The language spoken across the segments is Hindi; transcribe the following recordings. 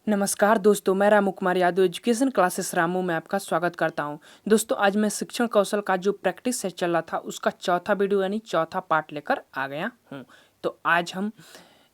नमस्कार दोस्तों, मैं रामू कुमार यादव एजुकेशन क्लासेस रामू में आपका स्वागत करता हूं। दोस्तों, आज मैं शिक्षण कौशल का जो प्रैक्टिस सेट चल रहा था उसका चौथा वीडियो यानी चौथा पार्ट लेकर आ गया हूं। तो आज हम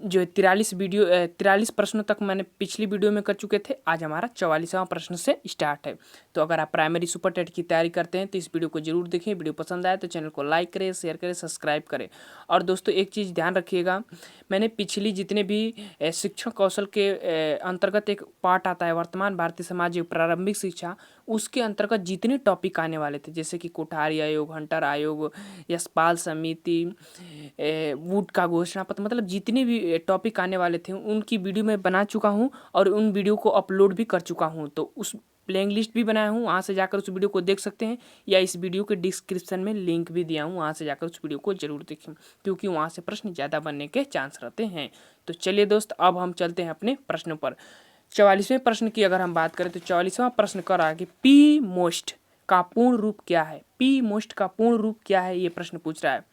जो 43 प्रश्नों तक मैंने पिछली वीडियो में कर चुके थे, आज हमारा 44वां प्रश्न से स्टार्ट है। तो अगर आप प्राइमरी सुपर टेट की तैयारी करते हैं तो इस वीडियो को जरूर देखें। वीडियो पसंद आए तो चैनल को लाइक करें, शेयर करें, सब्सक्राइब करें। और दोस्तों, एक चीज़ ध्यान रखिएगा, मैंने पिछली जितने भी शिक्षण कौशल के अंतर्गत एक पार्ट आता है वर्तमान भारतीय समाज एवं प्रारंभिक शिक्षा, उसके अंतर्गत जितने टॉपिक आने वाले थे जैसे कि कोठारी आयोग, हंटर आयोग, यशपाल समिति, वुड का घोषणा पत्र, मतलब जितने भी टॉपिक आने वाले थे उनकी वीडियो मैं बना चुका हूं और उन वीडियो को अपलोड भी कर चुका हूं। तो उस प्लेइंग लिस्ट भी बनाया हूँ, वहाँ से जाकर उस वीडियो को देख सकते हैं, या इस वीडियो के डिस्क्रिप्शन में लिंक भी दिया हूँ, वहाँ से जाकर उस वीडियो को जरूर देखें क्योंकि वहाँ से प्रश्न ज़्यादा बनने के चांस रहते हैं। तो चलिए दोस्त, अब हम चलते हैं अपने प्रश्नों पर। 44वें प्रश्न की अगर हम बात करें तो 44वां प्रश्न कर रहा है कि पी मोस्ट का पूर्ण रूप क्या है। पी मोस्ट का पूर्ण रूप क्या है, ये प्रश्न पूछ रहा है।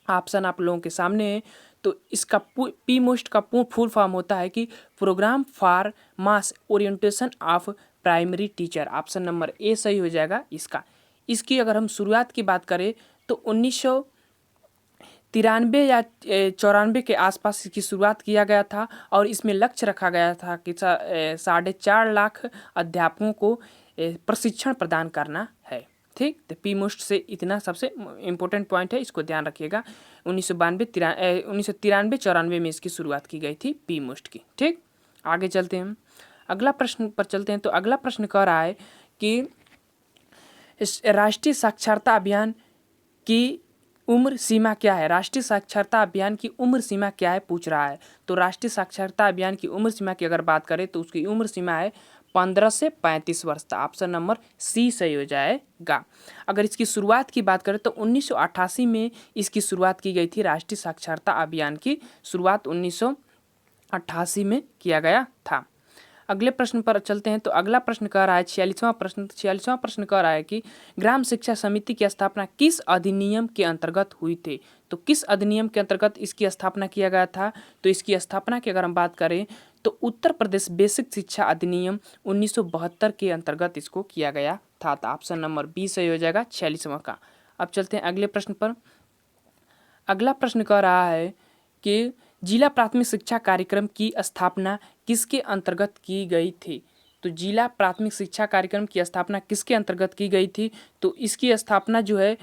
ऑप्शन आप लोगों के सामने है। तो इसका पी मोस्ट का पूर्ण फुल फॉर्म होता है कि program for mass orientation of primary teacher. Option number A सही हो जाएगा इसका। इसकी अगर हम शुरुआत की बात करें तो 1993 या 94 के आसपास इसकी शुरुआत किया गया था और इसमें लक्ष्य रखा गया था कि 4.5 लाख अध्यापकों को प्रशिक्षण प्रदान करना है। ठीक, तो पी मोस्ट से इतना सबसे इम्पोर्टेंट पॉइंट है, इसको ध्यान रखिएगा। 1993-94 में इसकी शुरुआत की गई थी पी मोस्ट की। ठीक, आगे चलते हैं, अगला प्रश्न पर चलते हैं। तो अगला प्रश्न कह रहा है कि राष्ट्रीय साक्षरता अभियान की उम्र सीमा क्या है। राष्ट्रीय साक्षरता अभियान की उम्र सीमा क्या है पूछ रहा है। तो राष्ट्रीय साक्षरता अभियान की उम्र सीमा की अगर बात करें तो उसकी उम्र सीमा है 15 से 35 वर्ष तक। ऑप्शन नंबर सी सही हो जाएगा। अगर इसकी शुरुआत की बात करें तो 1988 में इसकी शुरुआत की गई थी। राष्ट्रीय साक्षरता अभियान की शुरुआत 1988 में किया गया था। अगले प्रश्न पर चलते हैं। तो अगला प्रश्न कह रहा है 46वां प्रश्न। 46वां प्रश्न कह रहा है कि ग्राम शिक्षा समिति की स्थापना किस अधिनियम के अंतर्गत हुई थी। तो किस अधिनियम के अंतर्गत इसकी स्थापना किया गया था। तो इसकी स्थापना की अगर हम बात करें तो उत्तर प्रदेश बेसिक शिक्षा अधिनियम 1972 के अंतर्गत इसको किया गया था। तो ऑप्शन नंबर बी सही हो जाएगा 46वां का। अब चलते हैं अगले प्रश्न पर। अगला प्रश्न कह रहा है कि जिला प्राथमिक शिक्षा कार्यक्रम की स्थापना किसके अंतर्गत की गई थी। तो जिला प्राथमिक शिक्षा कार्यक्रम की स्थापना किसके अंतर्गत की गई थी। तो इसकी स्थापना जो है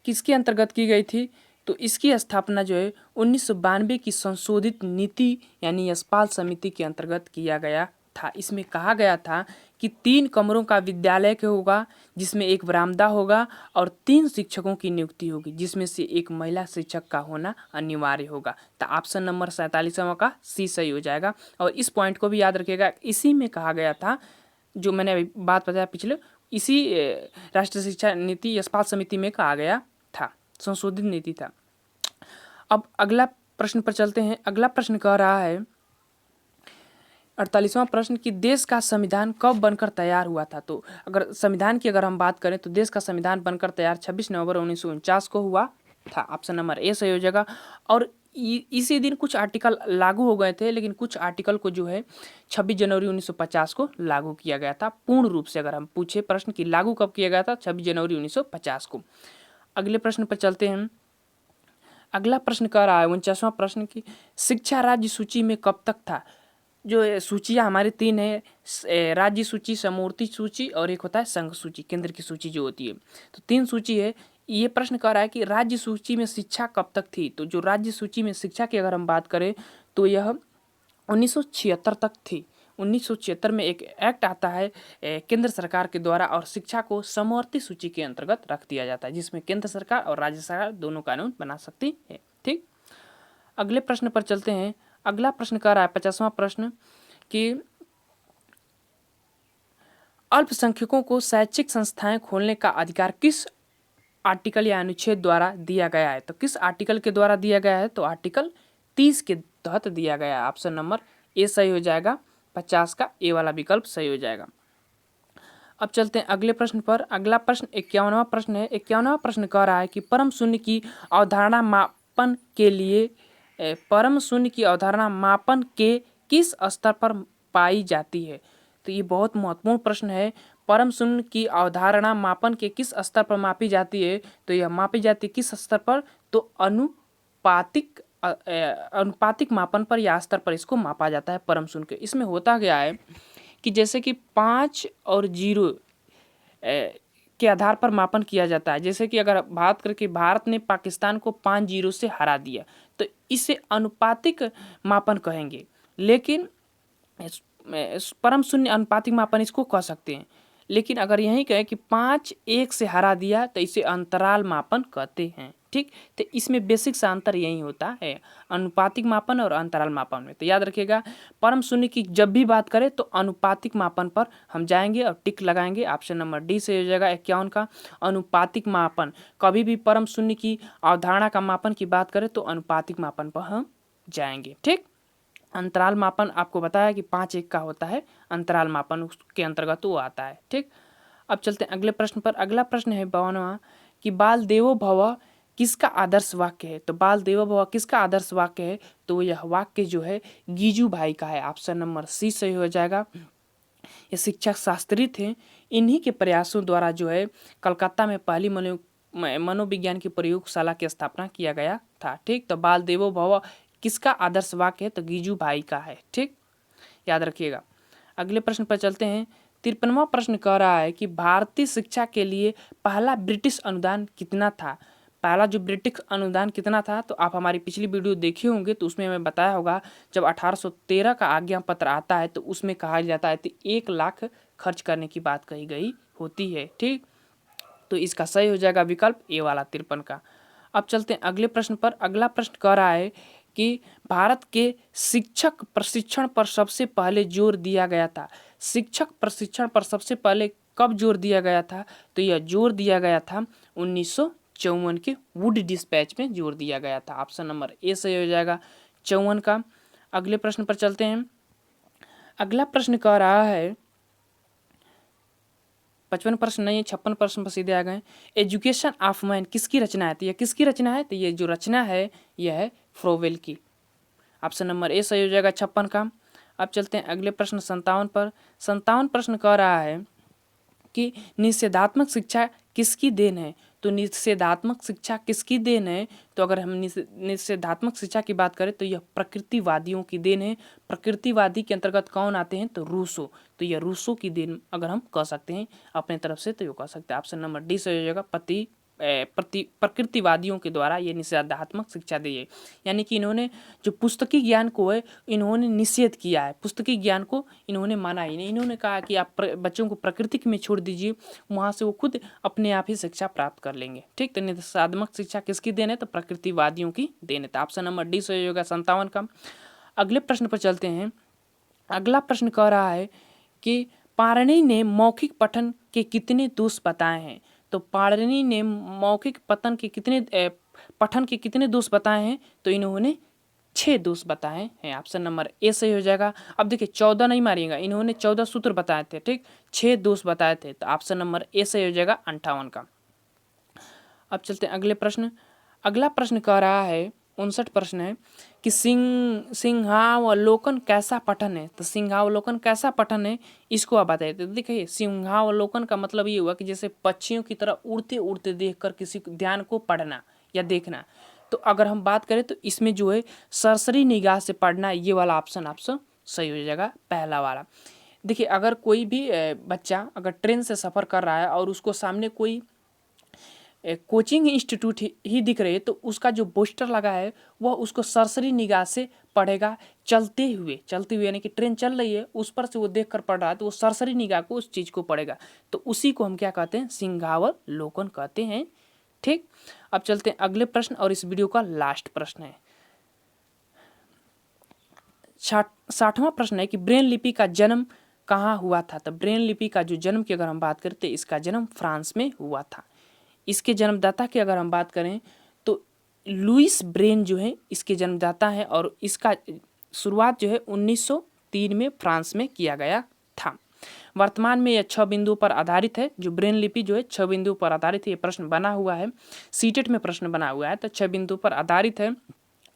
किसके अंतर्गत की गई थी। तो इसकी स्थापना जो है 1992 की संशोधित नीति यानी यशपाल समिति के अंतर्गत किया गया था। इसमें कहा गया था कि 3 कमरों का विद्यालय के होगा जिसमें एक बरामदा होगा और 3 शिक्षकों की नियुक्ति होगी जिसमें से एक महिला शिक्षक का होना अनिवार्य होगा। तो ऑप्शन नंबर 47वां का सी सही हो जाएगा। और इस पॉइंट को भी याद रखिएगा, इसी में कहा गया था जो मैंने अभी बात बताया पिछले, इसी राष्ट्रीय शिक्षा नीति यशपाल समिति में कहा गया था, संशोधित नीति था। अब अगला प्रश्न पर चलते हैं। अगला प्रश्न कह रहा है 48वां प्रश्न कि देश का संविधान कब बनकर तैयार हुआ था। तो अगर संविधान की अगर हम बात करें तो देश का संविधान बनकर तैयार 26 नवंबर 1949 को हुआ था। ऑप्शन नंबर ए सही हो जाएगा। और इसी दिन कुछ आर्टिकल लागू हो गए थे, लेकिन कुछ आर्टिकल को जो है 26 जनवरी 1950 को लागू किया गया था पूर्ण रूप से। अगर हम पूछे प्रश्न कि लागू कब किया गया था, 26 जनवरी 1950 को। अगले प्रश्न पर चलते हैं। अगला प्रश्न कह रहा है 49वां प्रश्न की शिक्षा राज्य सूची में कब तक था। जो सूचियाँ हमारी 3 है, राज्य सूची, समवर्ती सूची और एक होता है संघ सूची, केंद्र की सूची जो होती है। तो 3 सूची है। ये प्रश्न कह रहा है कि राज्य सूची में शिक्षा कब तक थी। तो जो राज्य सूची में शिक्षा की अगर हम बात करें तो यह 1976 तक थी। 1976 में एक एक्ट आता है केंद्र सरकार के द्वारा और शिक्षा को समवर्ती सूची के अंतर्गत रख दिया जाता है जिसमें केंद्र सरकार और राज्य सरकार दोनों कानून बना सकती है। ठीक, अगले प्रश्न पर चलते हैं। अगला प्रश्न कह रहा है 50वां प्रश्न कि अल्पसंख्यकों को शैक्षिक संस्थाएं खोलने का अधिकार किस आर्टिकल या अनुच्छेद द्वारा दिया गया है। तो किस आर्टिकल के द्वारा दिया गया है। तो आर्टिकल 30 के तहत दिया गया है। ऑप्शन नंबर ए सही हो जाएगा। 50 का ए वाला विकल्प सही हो जाएगा। अब चलते हैं अगले प्रश्न पर। अगला प्रश्न 51वां प्रश्न है। 51वां प्रश्न कह रहा है कि परम शून्य की अवधारणा मापन के लिए परम शून्य की अवधारणा मापन के किस स्तर पर पाई जाती है? तो ये बहुत महत्वपूर्ण प्रश्न है। परम शून्य की अवधारणा मापन के किस स्तर पर मापी जाती है? तो यह मापी जाती है किस स्तर पर? तो अनुपातिक मापन पर या स्तर पर इसको मापा जाता है परम शून्य के। इसमें होता क्या है कि जैसे कि 5 और 0 के आधार पर मापन किया जाता है। जैसे कि अगर बात करें कि भारत ने पाकिस्तान को 5-0 से हरा दिया, तो इसे अनुपातिक मापन कहेंगे। लेकिन परम शून्य अनुपातिक मापन इसको कह सकते हैं। लेकिन अगर यही कहें कि 5-1 से हरा दिया तो इसे अंतराल मापन कहते हैं। ठीक, तो इसमें बेसिक सा अंतर यही होता है अनुपातिक मापन और अंतराल मापन में। तो याद रखिएगा, परम शून्य की जब भी बात करें तो अनुपातिक मापन पर हम जाएंगे और टिक लगाएंगे। ऑप्शन नंबर डी से हो जाएगा 51 का अनुपातिक मापन। कभी भी परम शून्य की अवधारणा का मापन की बात करें तो अनुपातिक मापन पर हम जाएंगे। ठीक, अंतराल मापन आपको बताया कि 5-1 का होता है, अंतराल मापन उसके अंतर्गत वो आता है। ठीक, अब चलते हैं अगले प्रश्न पर। अगला प्रश्न है 52वां कि बाल देवो भव किसका आदर्श वाक्य है? तो बाल देवो भव किसका आदर्श वाक्य है? तो यह वाक्य जो है गीजू भाई का है। ऑप्शन नंबर सी सही हो जाएगा। ये शिक्षक शास्त्री थे। इन्हीं के प्रयासों द्वारा जो है कलकत्ता में पहली मनोविज्ञान की प्रयोगशाला की स्थापना किया गया था। ठीक, तो बाल देवो भव किसका आदर्श वाक्य है? तो गीजू भाई का है। ठीक, याद रखिएगा। अगले प्रश्न पर चलते हैं। 53वां प्रश्न कह रहा है कि भारतीय शिक्षा के लिए पहला ब्रिटिश अनुदान कितना था? पहला जो ब्रिटिश अनुदान कितना था? तो आप हमारी पिछली वीडियो देखे होंगे तो उसमें मैं बताया होगा, जब 1813 का आज्ञा पत्र आता है तो उसमें कहा जाता है कि 1 लाख खर्च करने की बात कही गई होती है। ठीक, तो इसका सही हो जाएगा विकल्प ए वाला 53 का। अब चलते हैं अगले प्रश्न पर। अगला प्रश्न कह रहा है कि भारत के शिक्षक प्रशिक्षण पर सबसे पहले जोर दिया गया था। शिक्षक प्रशिक्षण पर सबसे पहले कब जोर दिया गया था? तो यह जोर दिया गया था 1954 के वुड डिस्पैच में जोर दिया गया था। ऑप्शन नंबर ए सही हो जाएगा 54 का। अगले प्रश्न पर चलते हैं। अगला प्रश्न कह रहा है 55 प्रश्न नहीं है, 56 प्रश्न पर सीधे आ गए। एजुकेशन ऑफ मैन किसकी रचना है? तो यह किसकी रचना है? तो ये जो रचना है यह है फ्रोवेल की। ऑप्शन नंबर ए सही हो जाएगा 56 का। अब चलते हैं अगले प्रश्न 57 पर। 57 प्रश्न कह रहा है कि निषेधात्मक शिक्षा किसकी देन है? तो निषेधात्मक शिक्षा किसकी देन है? तो अगर हम निषेधात्मक शिक्षा की बात करें तो यह प्रकृतिवादियों की देन है। प्रकृतिवादी के अंतर्गत कौन आते हैं? तो रूसो। तो यह रूसो की देन अगर हम कह सकते हैं अपने तरफ से तो ये कह सकते हैं। ऑप्शन नंबर डी से हो जाएगा प्रकृतिवादियों के द्वारा ये निषेधात्मक शिक्षा दी है। यानी कि इन्होंने जो पुस्तकी ज्ञान को है इन्होंने निषेध किया है, पुस्तकी ज्ञान को इन्होंने माना ही नहीं। इन्होंने कहा कि आप बच्चों को प्रकृति में छोड़ दीजिए, वहाँ से वो खुद अपने आप ही शिक्षा प्राप्त कर लेंगे। ठीक, तो निषेधात्मक शिक्षा किसकी देन है? तो प्रकृतिवादियों की देन है। तो ऑप्शन नंबर डी सही होगा 57 का। अगले प्रश्न पर चलते हैं। अगला प्रश्न कह रहा है कि पाणिनि ने मौखिक पठन के कितने दोष बताए हैं? तो पाणिनि ने मौखिक पठन के कितने दोष बताए हैं? तो इन्होंने 6 दोष बताए हैं। ऑप्शन नंबर ए सही हो जाएगा। अब देखिए 14 नहीं मारिएगा, इन्होंने 14 सूत्र बताए थे। ठीक, 6 दोष बताए थे। तो ऑप्शन नंबर ए सही हो जाएगा 58 का। अब चलते हैं अगले प्रश्न। अगला प्रश्न कह रहा है 59 प्रश्न है कि सिंहावलोकन कैसा पठन है? तो सिंहावलोकन कैसा पठन है इसको आप बताइए। तो देखिए सिंहावलोकन का मतलब ये हुआ कि जैसे पक्षियों की तरह उड़ते उड़ते देखकर किसी ध्यान को पढ़ना या देखना। तो अगर हम बात करें तो इसमें जो है सरसरी निगाह से पढ़ना, ये वाला ऑप्शन सही हो जाएगा, पहला वाला। देखिए अगर कोई भी बच्चा अगर ट्रेन से सफ़र कर रहा है और उसको सामने कोई कोचिंग इंस्टीट्यूट ही दिख रही है तो उसका जो पोस्टर लगा है वह उसको सरसरी निगाह से पढ़ेगा। चलते हुए यानी कि ट्रेन चल रही है उस पर से वो देख कर पढ़ रहा है तो वो सरसरी निगाह को उस चीज़ को पढ़ेगा। तो उसी को हम क्या कहते हैं? सिंहावलोकन कहते हैं। ठीक, अब चलते हैं अगले प्रश्न और इस वीडियो का लास्ट प्रश्न है। 60वां प्रश्न है कि ब्रेन लिपि का जन्म कहाँ हुआ था? तो ब्रेन लिपि का जो जन्म की अगर हम बात करते हैं इसका जन्म फ्रांस में हुआ था। इसके जन्मदाता की अगर हम बात करें तो लुइस ब्रेन जो है इसके जन्मदाता हैं और इसका शुरुआत जो है 1903 में फ्रांस में किया गया था। वर्तमान में यह 6 बिंदुओं पर आधारित है। जो ब्रेन लिपि जो है 6 बिंदुओं पर आधारित है। ये प्रश्न बना हुआ है, सीटेट में प्रश्न बना हुआ है। तो 6 बिंदुओं पर आधारित है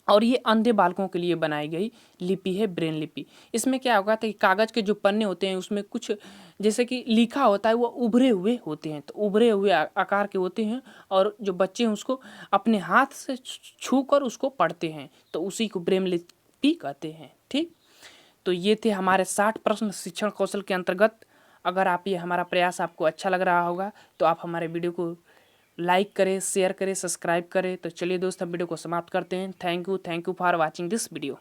और ये अंधे बालकों के लिए बनाई गई लिपि है ब्रेन लिपि। इसमें क्या होगा कि कागज़ के जो पन्ने होते हैं उसमें कुछ जैसे कि लिखा होता है वो उभरे हुए होते हैं, तो उभरे हुए आकार के होते हैं और जो बच्चे हैं उसको अपने हाथ से छू कर उसको पढ़ते हैं, तो उसी को ब्रेन लिपि कहते हैं। ठीक, तो ये थे हमारे 60 प्रश्न शिक्षण कौशल के अंतर्गत। अगर आप ये हमारा प्रयास आपको अच्छा लग रहा होगा तो आप हमारे वीडियो को लाइक करें, शेयर करें, सब्सक्राइब करें। तो चलिए दोस्त, हम वीडियो को समाप्त करते हैं। Thank you for watching this video.